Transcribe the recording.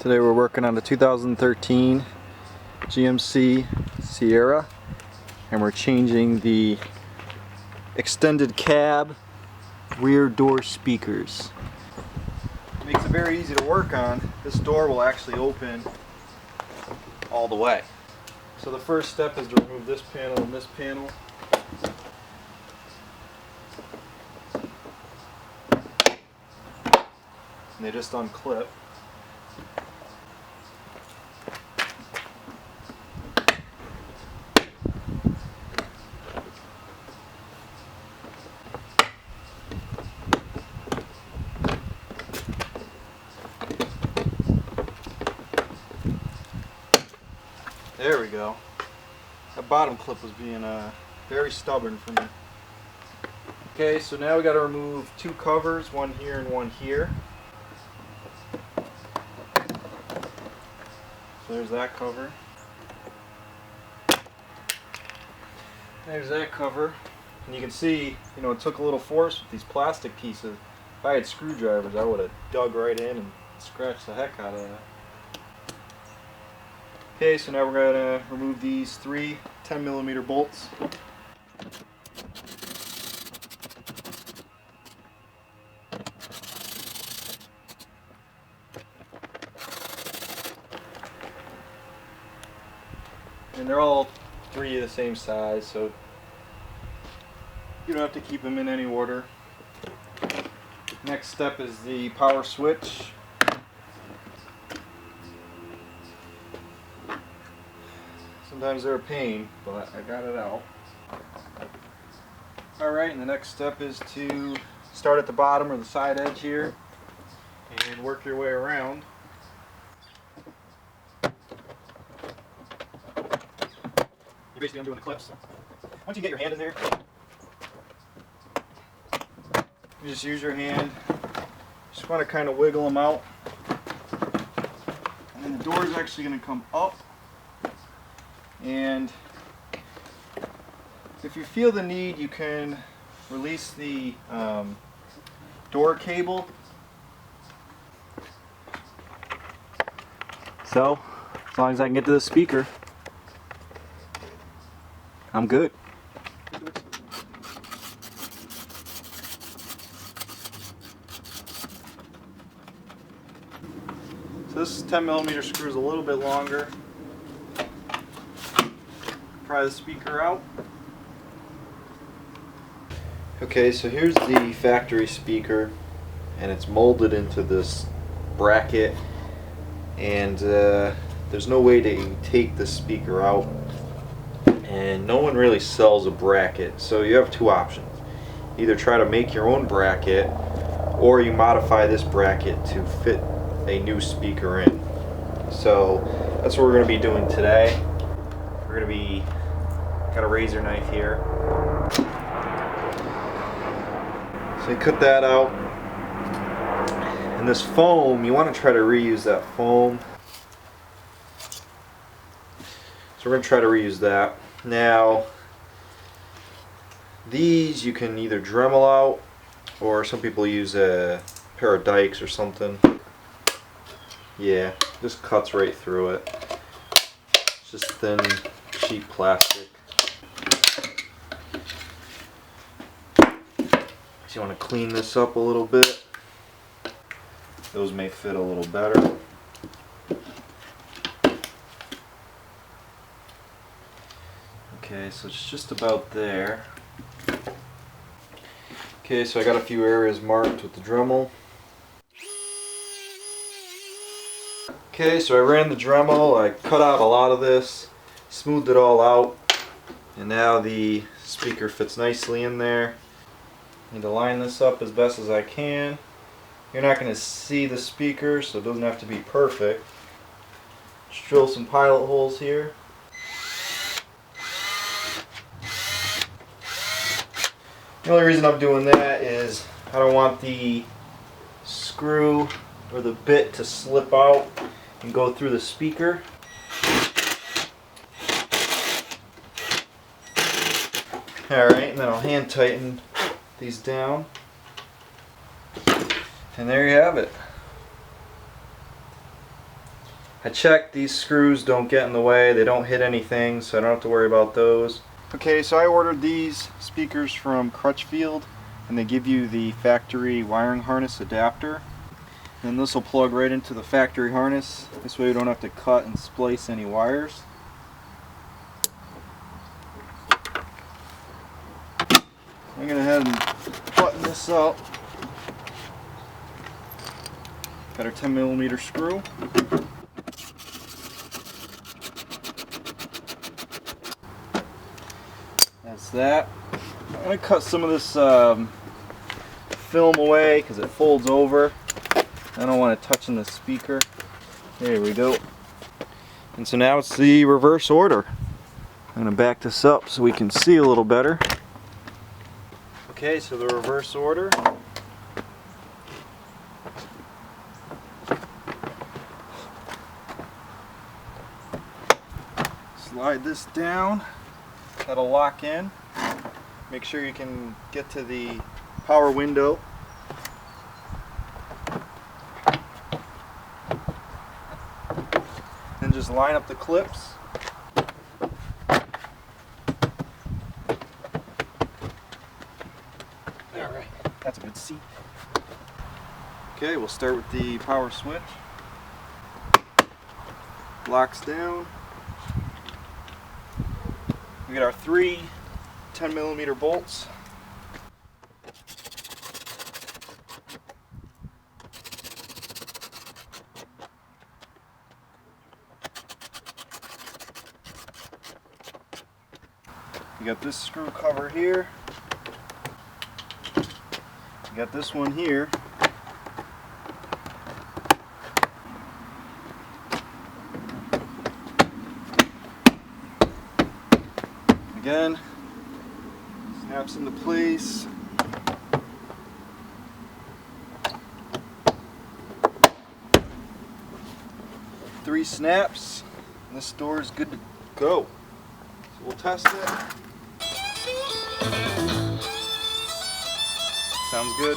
Today we're working on the 2013 GMC Sierra, and we're changing the extended cab rear door speakers. It makes it very easy to work on. This door will actually open all the way. So the first step is to remove this panel and this panel. And they just unclip. There we go. That bottom clip was being very stubborn for me. Okay, so now we got to remove two covers, one here and one here. So there's that cover. There's that cover. And you can see, you know, it took a little force with these plastic pieces. If I had screwdrivers, I would have dug right in and scratched the heck out of that. Okay, so now we're going to remove these three 10mm bolts. And they're all three the same size, so you don't have to keep them in any order. Next step is the power switch. Sometimes they're a pain, but I got it out. Alright, and the next step is to start at the bottom or the side edge here and work your way around. You're basically undoing the clips. Once you get your hand in there, you just use your hand. Just want to kind of wiggle them out. And then the door is actually going to come up. And if you feel the need, you can release the door cable. So, as long as I can get to the speaker, I'm good. So this 10mm screw is a little bit longer. Pry the speaker out. Okay, so here's the factory speaker, and it's molded into this bracket, and there's no way to take the speaker out, and no one really sells a bracket, so you have two options. Either try to make your own bracket, or you modify this bracket to fit a new speaker in. So that's what we're going to be doing today. We're going to be got a razor knife here. So you cut that out. And this foam, you want to try to reuse that foam. So we're going to try to reuse that. Now, these you can either Dremel out, or some people use a pair of dikes or something. Yeah, just cuts right through it. It's just thin, cheap plastic. So you want to clean this up a little bit. Those may fit a little better. Okay, so it's just about there. Okay, so I got a few areas marked with the Dremel. Okay, so I ran the Dremel, I cut out a lot of this, smoothed it all out, and now the speaker fits nicely in there. Need to line this up as best as I can. You're not going to see the speaker, so it doesn't have to be perfect. Just drill some pilot holes here. The only reason I'm doing that is I don't want the screw or the bit to slip out and go through the speaker. Alright, and then I'll hand tighten these down. And there you have it. I checked, these screws don't get in the way, they don't hit anything, so I don't have to worry about those. Okay, so I ordered these speakers from Crutchfield, and they give you the factory wiring harness adapter. And this will plug right into the factory harness. This way we don't have to cut and splice any wires. I'm going to go ahead and button this up. Got our 10mm screw. That's that. I'm going to cut some of this film away because it folds over. I don't want it touching the speaker. There we go. And so now it's the reverse order. I'm going to back this up so we can see a little better. Okay, so the reverse order. Slide this down. That'll lock in. Make sure you can get to the power window. And just line up the clips. Alright, that's a good seat. Okay, we'll start with the power switch. Locks down. We got our 3 10mm bolts. We got this screw cover here. We got this one here. Again, snaps into place. Three snaps, and this door is good to go. So we'll test it. Sounds good.